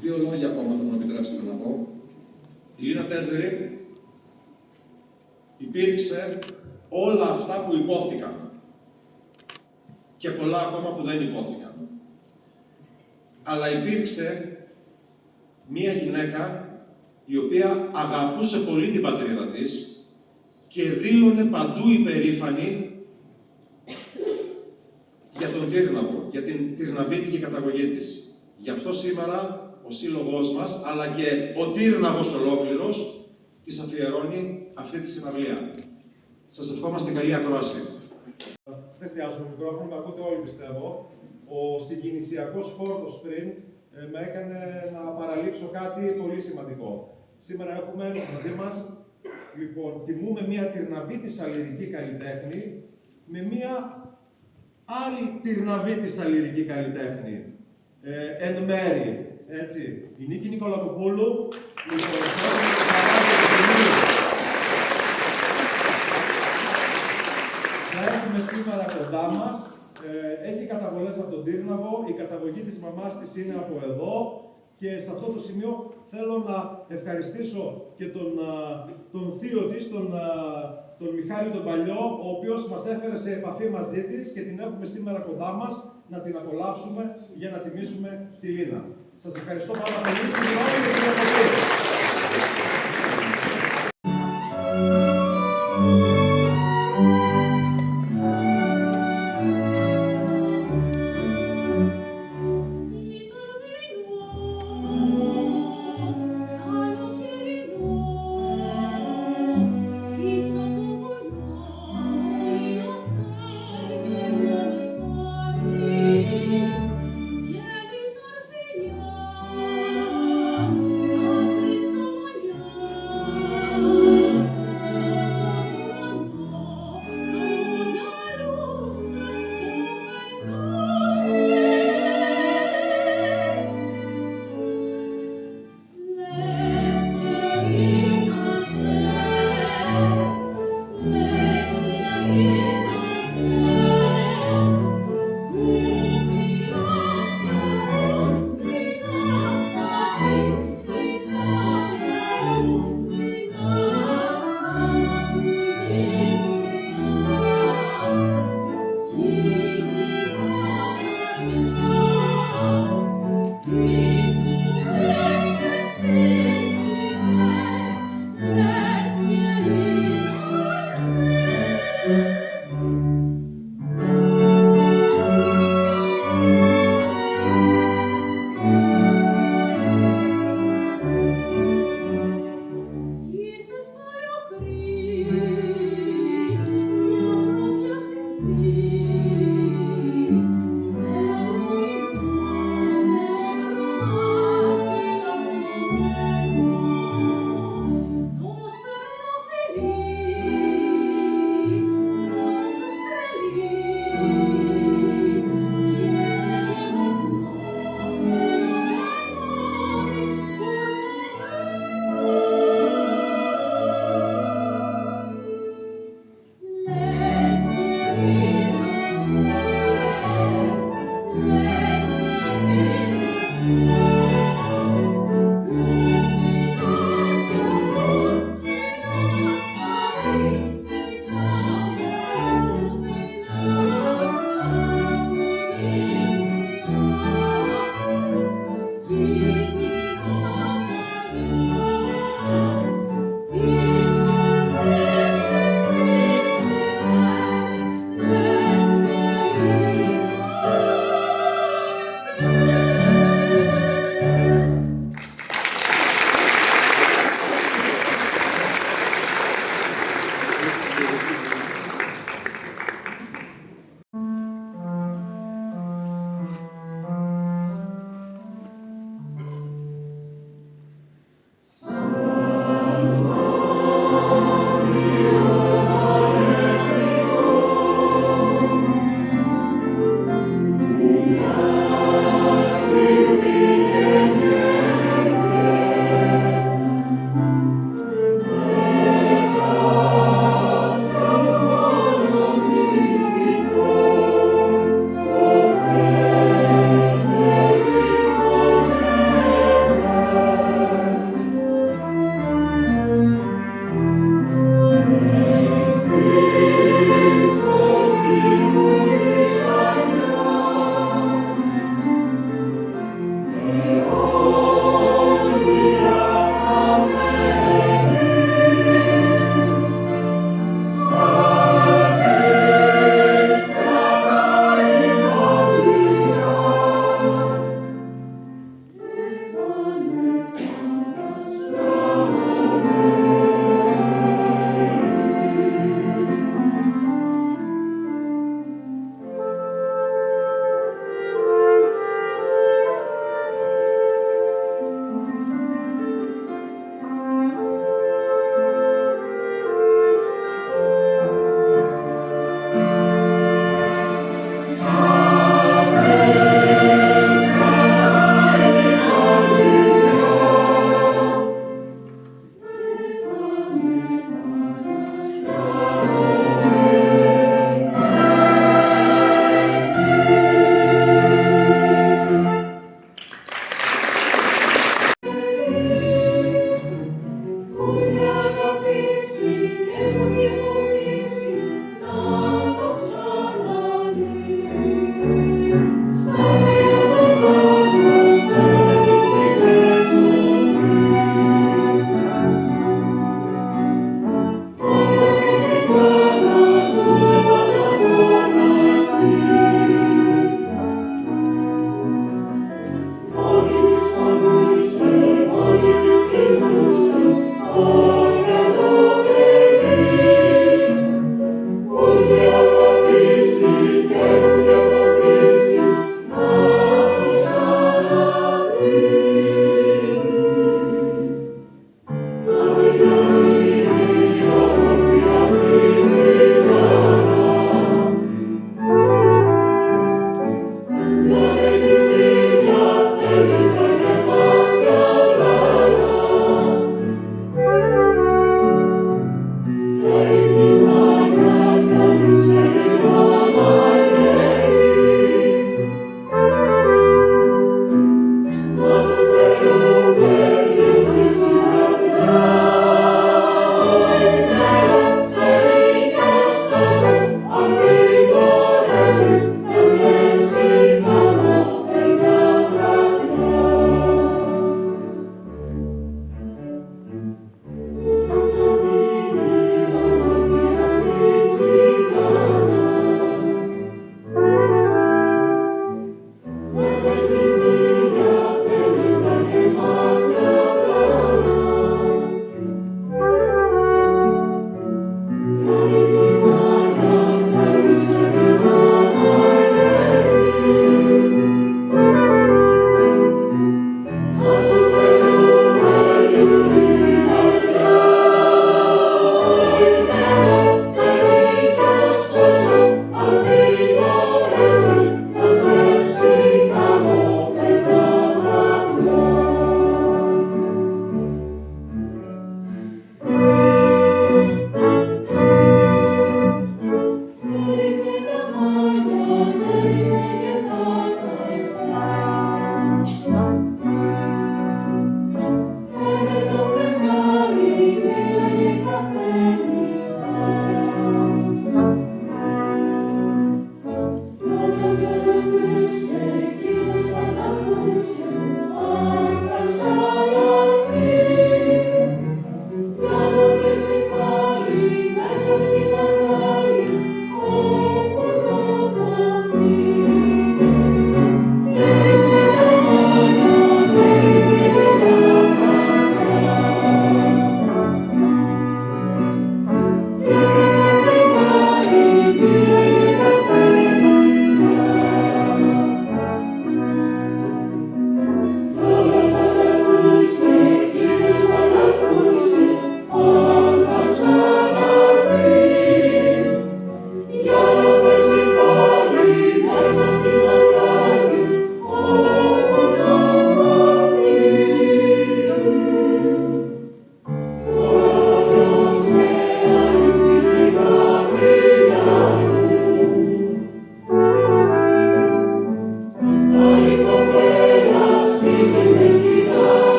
Δύο λόγια ακόμα θα μου επιτρέψετε να πω. Η Λίνα Τέτζερη υπήρξε όλα αυτά που υπόθηκαν και πολλά ακόμα που δεν υπόθηκαν. Αλλά υπήρξε μία γυναίκα η οποία αγαπούσε πολύ την πατρίδα της και δήλωνε παντού υπερήφανη για τον Τύρναβο, για την τυρναβίτικη καταγωγή της. Γι' αυτό σήμερα ο σύλλογός μας, αλλά και ο Τύρναβος ολόκληρος, της αφιερώνει αυτή τη συναυλία. Σας ευχόμαστε καλή ακρόαση. Δεν χρειάζομαι μικρόφωνο, με ακούτε όλοι πιστεύω. Ο συγκινησιακός φόρτος πριν με έκανε να παραλείψω κάτι πολύ σημαντικό. Σήμερα έχουμε μαζί μας, λοιπόν, τιμούμε μία τυρναβίτισσα λυρική καλλιτέχνη με μία άλλη τυρναβίτισσα λυρική καλλιτέχνη. Εν μέρη, έτσι. Η Νίκη Νικολακοπούλου, λοιπόν, θα έχουμε σήμερα κοντά μας. Έχει καταβολές από τον Τύρναβο, η καταγωγή της μαμάς της είναι από εδώ και σε αυτό το σημείο θέλω να ευχαριστήσω και τον θείο της, τον Μιχάλη τον Παλιό, ο οποίος μας έφερε σε επαφή μαζί της και την έχουμε σήμερα κοντά μας να την απολαύσουμε για να τιμήσουμε τη Λίνα. Σας ευχαριστώ πάρα πολύ. Συγγνώμη για την επαφή.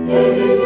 It's